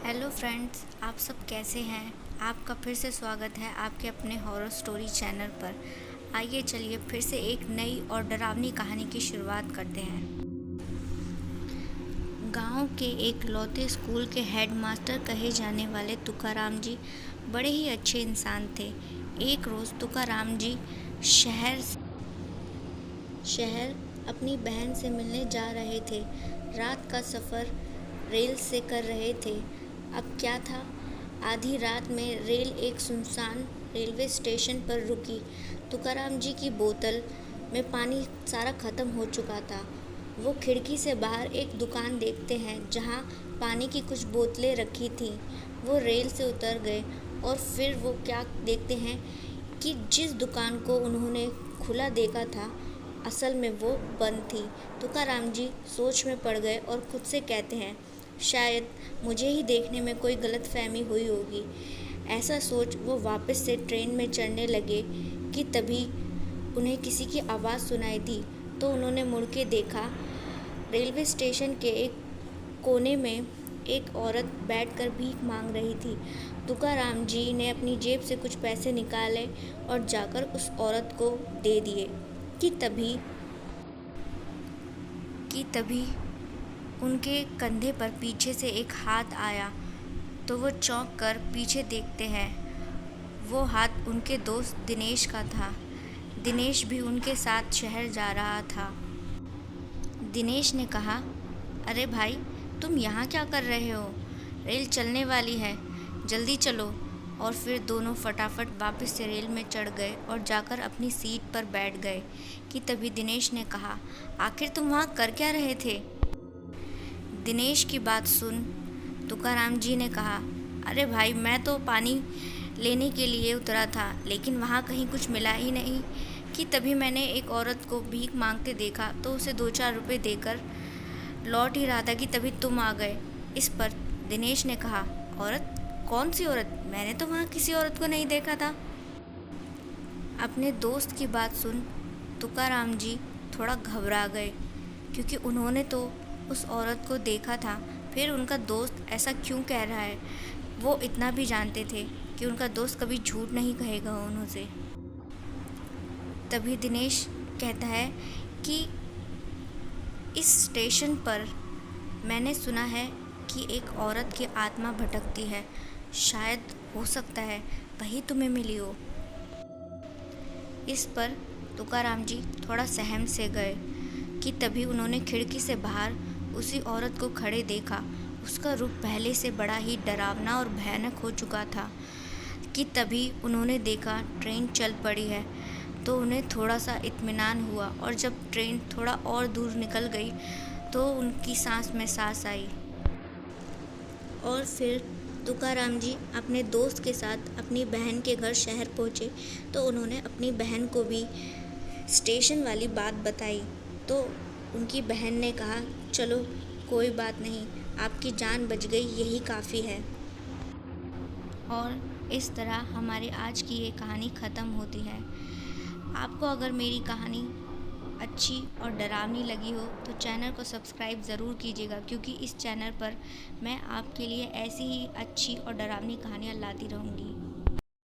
Hello friends, आप सब कैसे हैं। आपका फिर से स्वागत है आपके अपने हॉरर स्टोरी चैनल पर। आइए चलिए फिर से एक नई और डरावनी कहानी की शुरुआत करते हैं। गांव के एक लौते स्कूल के हेडमास्टर कहे जाने वाले तुकाराम जी बड़े ही अच्छे इंसान थे। एक रोज़ तुकाराम जी शहर अपनी बहन से मिलने जा रहे थे। रात का सफ़र रेल से कर रहे थे। अब क्या था, आधी रात में रेल एक सुनसान रेलवे स्टेशन पर रुकी। तुकाराम जी की बोतल में पानी सारा ख़त्म हो चुका था। वो खिड़की से बाहर एक दुकान देखते हैं जहाँ पानी की कुछ बोतलें रखी थीं। वो रेल से उतर गए और फिर वो क्या देखते हैं कि जिस दुकान को उन्होंने खुला देखा था असल में वो बंद थी। तुकाराम जी सोच में पड़ गए और खुद से कहते हैं, शायद मुझे ही देखने में कोई गलतफहमी हुई होगी। ऐसा सोच वो वापस से ट्रेन में चढ़ने लगे कि तभी उन्हें किसी की आवाज़ सुनाई दी। तो उन्होंने मुड़ के देखा, रेलवे स्टेशन के एक कोने में एक औरत बैठकर भीख मांग रही थी। तुकाराम जी ने अपनी जेब से कुछ पैसे निकाले और जाकर उस औरत को दे दिए कि तभी उनके कंधे पर पीछे से एक हाथ आया। तो वो चौंक कर पीछे देखते हैं। वो हाथ उनके दोस्त दिनेश का था। दिनेश भी उनके साथ शहर जा रहा था। दिनेश ने कहा, अरे भाई, तुम यहाँ क्या कर रहे हो? रेल चलने वाली है, जल्दी चलो। और फिर दोनों फटाफट वापस से रेल में चढ़ गए और जाकर अपनी सीट पर बैठ गए कि तभी दिनेश ने कहा, आखिर तुम वहाँ कर क्या रहे थे? दिनेश की बात सुन तुकाराम जी ने कहा, अरे भाई, मैं तो पानी लेने के लिए उतरा था, लेकिन वहाँ कहीं कुछ मिला ही नहीं कि तभी मैंने एक औरत को भीख मांगते देखा तो उसे 2-4 रुपए देकर लौट ही रहा था कि तभी तुम आ गए। इस पर दिनेश ने कहा, औरत? कौन सी औरत? मैंने तो वहाँ किसी औरत को नहीं देखा था। अपने दोस्त की बात सुन तुकाराम जी थोड़ा घबरा गए, क्योंकि उन्होंने तो उस औरत को देखा था। फिर उनका दोस्त ऐसा क्यों कह रहा है? वो इतना भी जानते थे कि उनका दोस्त कभी झूठ नहीं कहेगा उनसे। तभी दिनेश कहता है कि इस स्टेशन पर मैंने सुना है कि एक औरत की आत्मा भटकती है। शायद हो सकता है वही तुम्हें मिली हो। इस पर तुकाराम जी थोड़ा सहम से गए कि तभी उन्होंने खिड़की से बाहर उसी औरत को खड़े देखा। उसका रूप पहले से बड़ा ही डरावना और भयानक हो चुका था कि तभी उन्होंने देखा ट्रेन चल पड़ी है। तो उन्हें थोड़ा सा इत्मीनान हुआ और जब ट्रेन थोड़ा और दूर निकल गई तो उनकी सांस में सांस आई। और फिर तुकाराम जी अपने दोस्त के साथ अपनी बहन के घर शहर पहुँचे। तो उन्होंने अपनी बहन को भी स्टेशन वाली बात बताई। तो उनकी बहन ने कहा, चलो कोई बात नहीं, आपकी जान बच गई, यही काफ़ी है। और इस तरह हमारी आज की ये कहानी ख़त्म होती है। आपको अगर मेरी कहानी अच्छी और डरावनी लगी हो तो चैनल को सब्सक्राइब ज़रूर कीजिएगा, क्योंकि इस चैनल पर मैं आपके लिए ऐसी ही अच्छी और डरावनी कहानियाँ लाती रहूँगी।